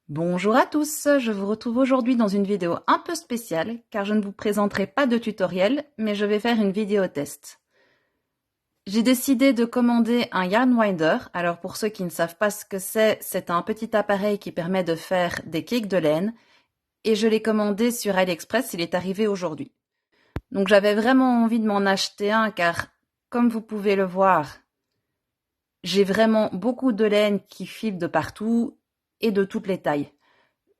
Bonjour à tous, je vous retrouve aujourd'hui dans une vidéo un peu spéciale car je ne vous présenterai pas de tutoriel mais je vais faire une vidéo test. J'ai décidé de commander un Yarn Winder. Alors pour ceux qui ne savent pas ce que c'est un petit appareil qui permet de faire des cakes de laine et je l'ai commandé sur AliExpress, il est arrivé aujourd'hui. Donc j'avais vraiment envie de m'en acheter un car comme vous pouvez le voir, j'ai vraiment beaucoup de laine qui file de partout et de toutes les tailles.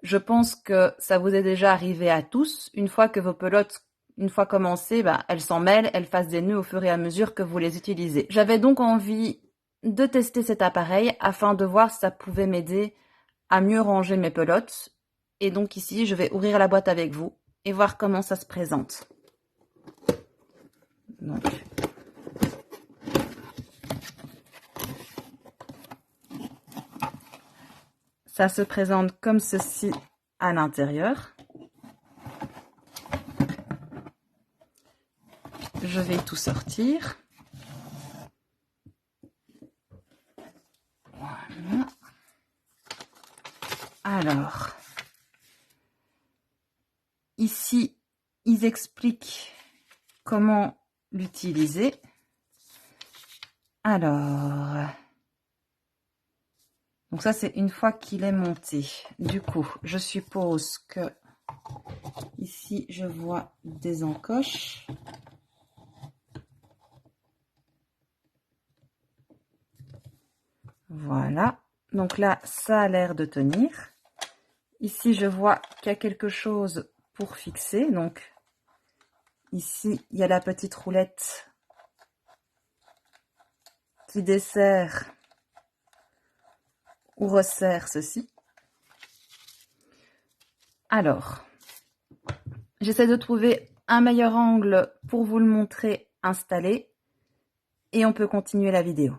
Je pense que ça vous est déjà arrivé à tous. Une fois que vos pelotes, une fois commencées, elles s'en mêlent, elles fassent des nœuds au fur et à mesure que vous les utilisez. J'avais donc envie de tester cet appareil afin de voir si ça pouvait m'aider à mieux ranger mes pelotes. Et donc ici, je vais ouvrir la boîte avec vous et voir comment ça se présente. Donc, ça se présente comme ceci à l'intérieur. Je vais tout sortir. Voilà. Alors, ici, ils expliquent comment l'utiliser. Alors, donc ça c'est une fois qu'il est monté. Du coup, je suppose que ici je vois des encoches. Voilà. Donc là, ça a l'air de tenir. Ici, je vois qu'il y a quelque chose pour fixer. Donc ici, il y a la petite roulette qui dessert ou resserre ceci. Alors, j'essaie de trouver un meilleur angle pour vous le montrer installé et on peut continuer la vidéo.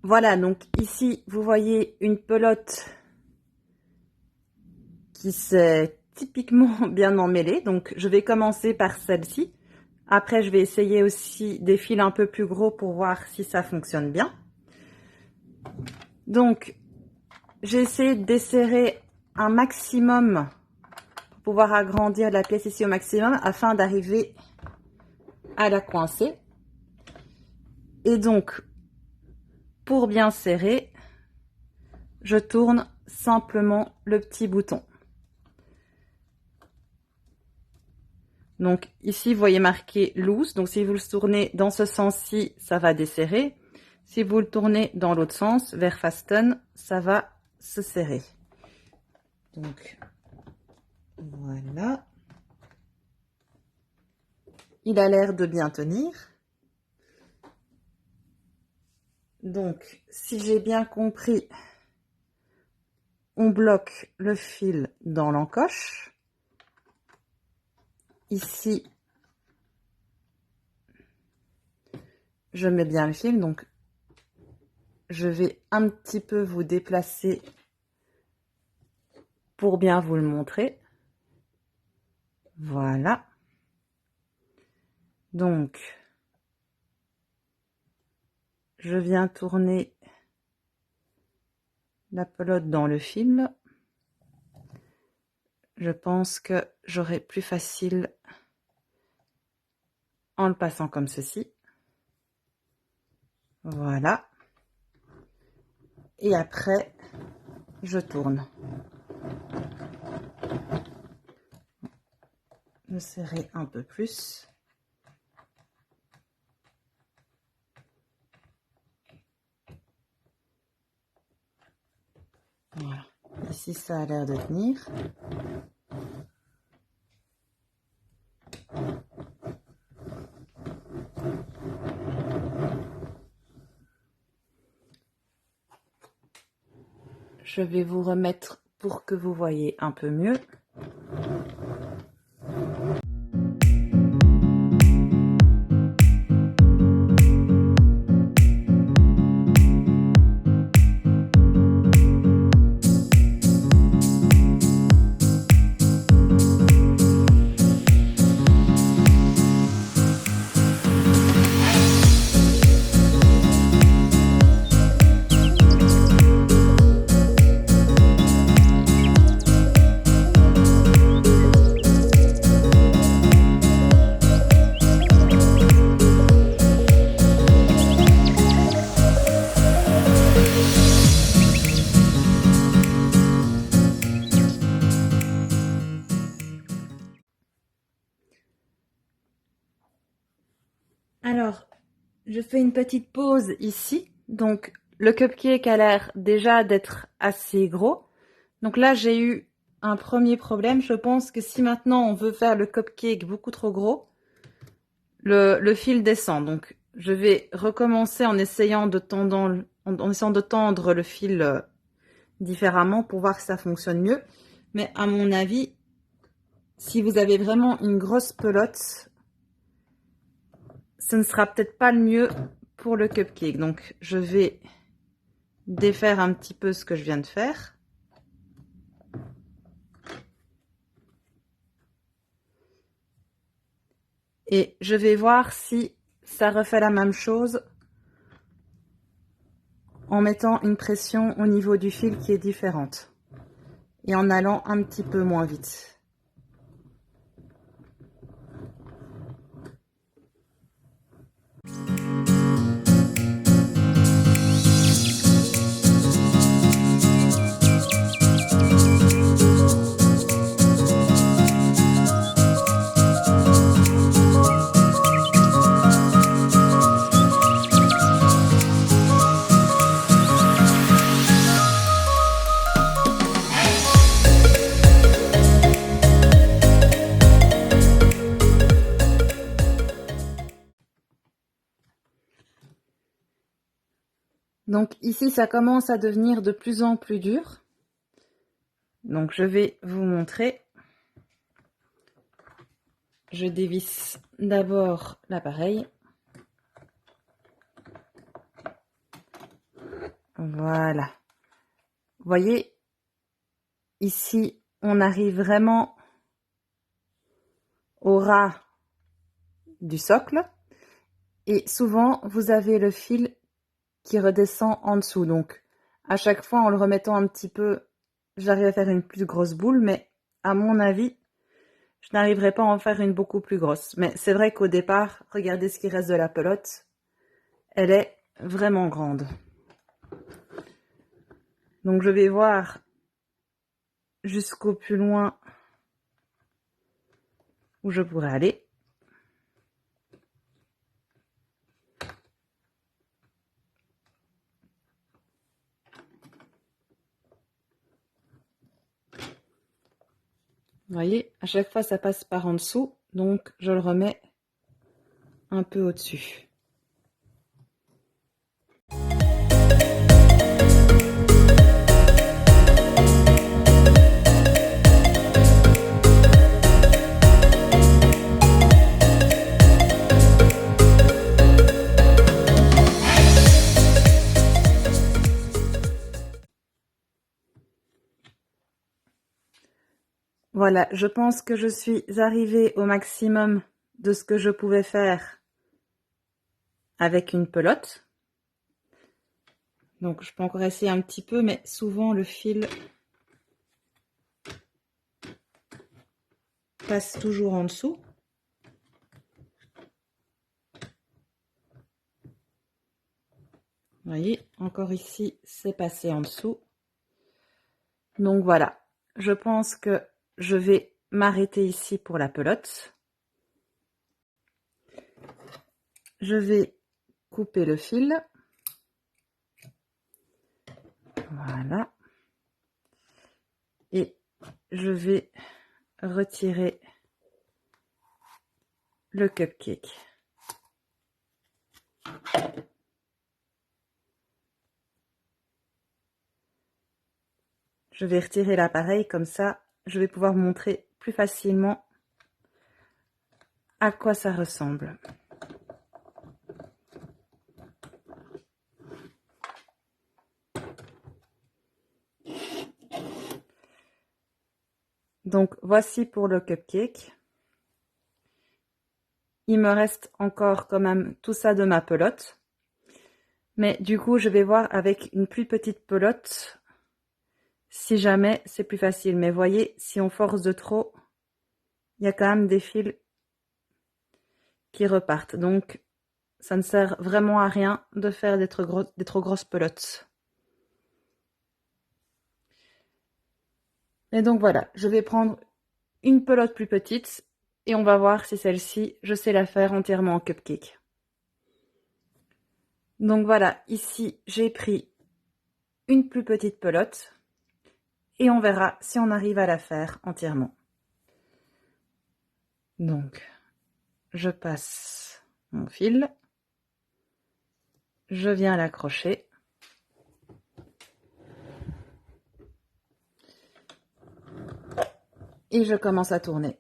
Voilà, donc ici, vous voyez une pelote qui s'est typiquement bien emmêlée. Donc, je vais commencer par celle-ci. Après, je vais essayer aussi des fils un peu plus gros pour voir si ça fonctionne bien. Donc, j'ai essayé de desserrer un maximum pour pouvoir agrandir la pièce ici au maximum afin d'arriver à la coincer. Et donc, pour bien serrer, je tourne simplement le petit bouton. Donc ici, vous voyez marqué loose. Donc si vous le tournez dans ce sens-ci, ça va desserrer. Si vous le tournez dans l'autre sens, vers fasten, ça va se serrer. Donc voilà. Il a l'air de bien tenir. Donc, si j'ai bien compris, on bloque le fil dans l'encoche. Ici, je mets bien le fil, donc je vais un petit peu vous déplacer pour bien vous le montrer. Voilà. Donc, je viens tourner la pelote dans le fil. Je pense que j'aurai plus facile en le passant comme ceci. Voilà. Et après, je tourne. Je serrer un peu plus. Voilà. Ici, ça a l'air de tenir. Je vais vous remettre pour que vous voyez un peu mieux. je fais une petite pause ici. Donc, le cupcake a l'air déjà d'être assez gros. Donc là, j'ai eu un premier problème. Je pense que si maintenant on veut faire le cupcake beaucoup trop gros, le fil descend. Donc, je vais recommencer en essayant de tendre le fil différemment pour voir que ça fonctionne mieux. Mais à mon avis, si vous avez vraiment une grosse pelote, ce ne sera peut-être pas le mieux pour le cupcake. Donc, je vais défaire un petit peu ce que je viens de faire. Et je vais voir si ça refait la même chose en mettant une pression au niveau du fil qui est différente et en allant un petit peu moins vite. Donc ici, ça commence à devenir de plus en plus dur. Donc je vais vous montrer. Je dévisse d'abord l'appareil. Voilà. Vous voyez, ici, on arrive vraiment au ras du socle. Et souvent, vous avez le fil qui redescend en dessous. Donc, à chaque fois, en le remettant un petit peu, j'arrive à faire une plus grosse boule. Mais à mon avis, je n'arriverai pas à en faire une beaucoup plus grosse. Mais c'est vrai qu'au départ, regardez ce qui reste de la pelote. Elle est vraiment grande. Donc, je vais voir jusqu'au plus loin où je pourrais aller. Vous voyez, à chaque fois, ça passe par en dessous. Donc, je le remets un peu au-dessus. Voilà, je pense que je suis arrivée au maximum de ce que je pouvais faire avec une pelote. Donc, je peux encore essayer un petit peu, mais souvent le fil passe toujours en dessous. Vous voyez, encore ici, c'est passé en dessous. Donc voilà, je pense que je vais m'arrêter ici pour la pelote. Je vais couper le fil. Voilà. Et je vais retirer le cupcake. Je vais retirer l'appareil, comme ça, je vais pouvoir vous montrer plus facilement à quoi ça ressemble. Donc, voici pour le cupcake. Il me reste encore quand même tout ça de ma pelote. Mais du coup, je vais voir avec une plus petite pelote si jamais c'est plus facile. Mais voyez, si on force de trop, il y a quand même des fils qui repartent. Donc, ça ne sert vraiment à rien de faire des trop grosses pelotes. Et donc voilà, je vais prendre une pelote plus petite et on va voir si celle-ci, je sais la faire entièrement en cupcake. Donc voilà, ici j'ai pris une plus petite pelote et on verra si on arrive à la faire entièrement. Donc, je passe mon fil, je viens l'accrocher. Et je commence à tourner.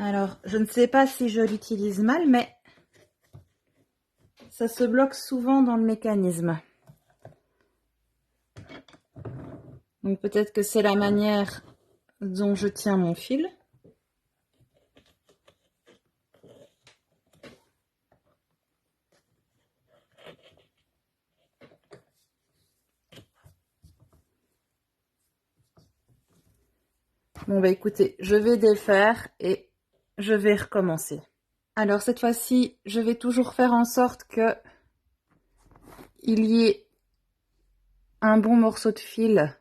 Alors, je ne sais pas si je l'utilise mal, mais ça se bloque souvent dans le mécanisme. Donc peut-être que c'est la manière dont je tiens mon fil. Bon bah écoutez, je vais défaire et je vais recommencer. Alors cette fois-ci, je vais toujours faire en sorte que il y ait un bon morceau de fil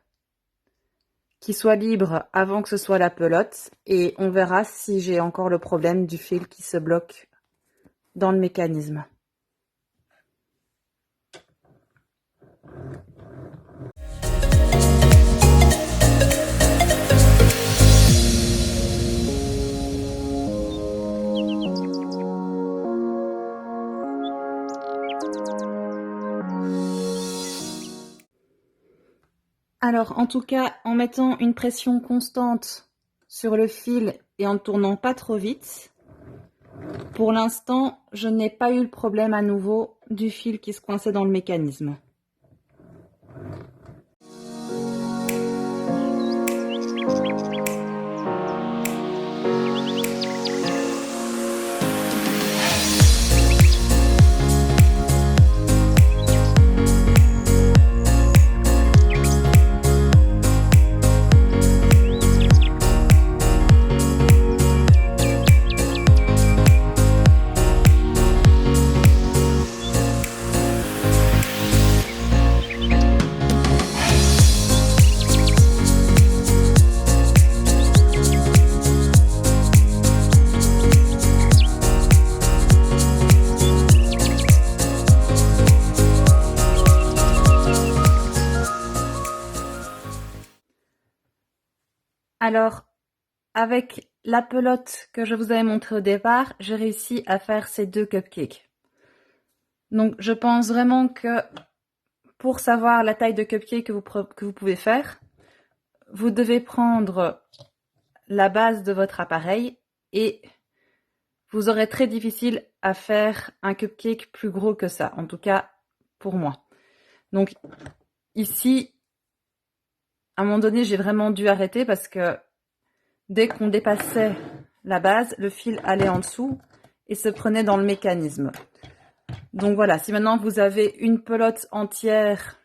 qui soit libre avant que ce soit la pelote et on verra si j'ai encore le problème du fil qui se bloque dans le mécanisme. Alors, en tout cas, en mettant une pression constante sur le fil et en ne tournant pas trop vite, pour l'instant, je n'ai pas eu le problème à nouveau du fil qui se coinçait dans le mécanisme. Alors, avec la pelote que je vous avais montrée au départ, j'ai réussi à faire ces 2 cupcakes. Donc, je pense vraiment que pour savoir la taille de cupcake que vous pouvez faire, vous devez prendre la base de votre appareil et vous aurez très difficile à faire un cupcake plus gros que ça, en tout cas pour moi. Donc ici, à un moment donné, j'ai vraiment dû arrêter parce que dès qu'on dépassait la base, le fil allait en dessous et se prenait dans le mécanisme. Donc voilà, si maintenant vous avez une pelote entière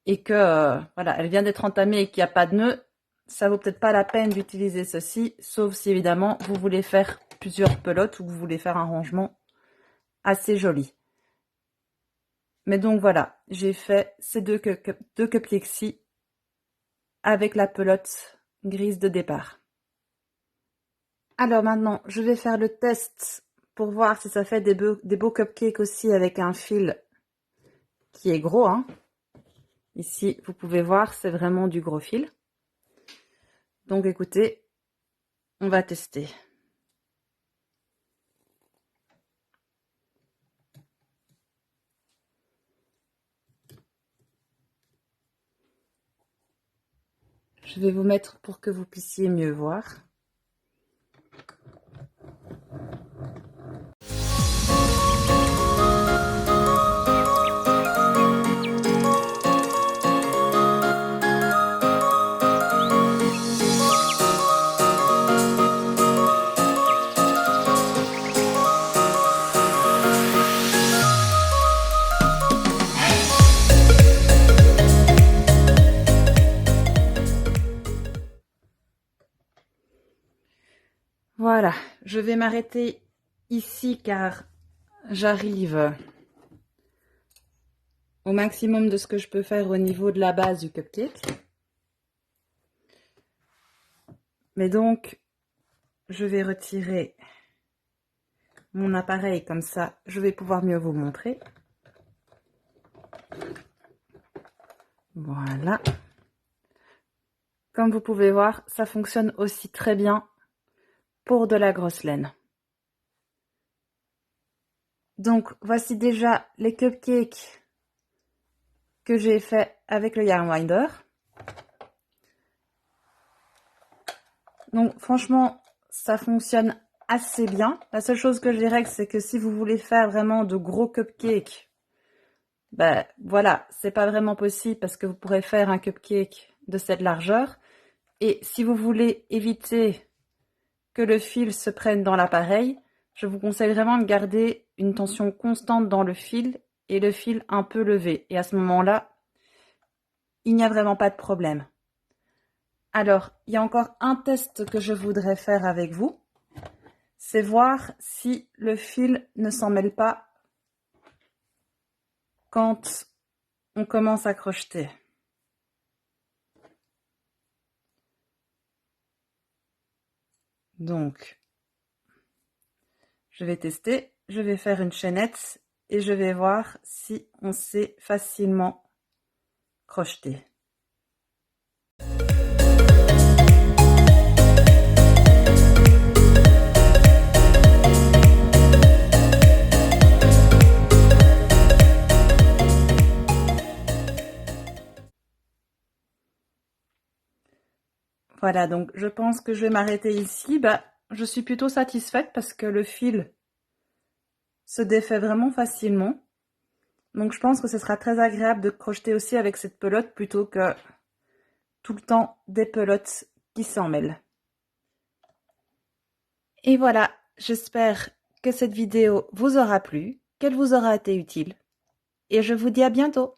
et que voilà, elle vient d'être entamée et qu'il n'y a pas de nœud, ça vaut peut-être pas la peine d'utiliser ceci, sauf si évidemment vous voulez faire plusieurs pelotes ou vous voulez faire un rangement assez joli. Mais donc voilà, j'ai fait ces deux cupcakes-ci avec la pelote grise de départ. Alors maintenant, je vais faire le test pour voir si ça fait des beaux cupcakes aussi avec un fil qui est gros, hein. Ici, vous pouvez voir, c'est vraiment du gros fil. Donc écoutez, on va tester. Je vais vous mettre pour que vous puissiez mieux voir. je vais m'arrêter ici car j'arrive au maximum de ce que je peux faire au niveau de la base du cupcake. Mais donc, je vais retirer mon appareil comme ça, je vais pouvoir mieux vous montrer. Voilà. Comme vous pouvez voir, ça fonctionne aussi très bien pour de la grosse laine. Donc, voici déjà les cupcakes que j'ai fait avec le Yarn Winder. Donc, franchement, ça fonctionne assez bien. La seule chose que je dirais, c'est que si vous voulez faire vraiment de gros cupcakes, ben voilà, c'est pas vraiment possible parce que vous pourrez faire un cupcake de cette largeur. Et si vous voulez éviter que le fil se prenne dans l'appareil, je vous conseille vraiment de garder une tension constante dans le fil et le fil un peu levé. Et à ce moment-là, il n'y a vraiment pas de problème. Alors, il y a encore un test que je voudrais faire avec vous. C'est voir si le fil ne s'en mêle pas quand on commence à crocheter. Donc, je vais tester, je vais faire une chaînette et je vais voir si on sait facilement crocheter. Voilà, donc je pense que je vais m'arrêter ici. Je suis plutôt satisfaite parce que le fil se défait vraiment facilement. Donc je pense que ce sera très agréable de crocheter aussi avec cette pelote plutôt que tout le temps des pelotes qui s'en mêlent. Et voilà, j'espère que cette vidéo vous aura plu, qu'elle vous aura été utile. Et je vous dis à bientôt.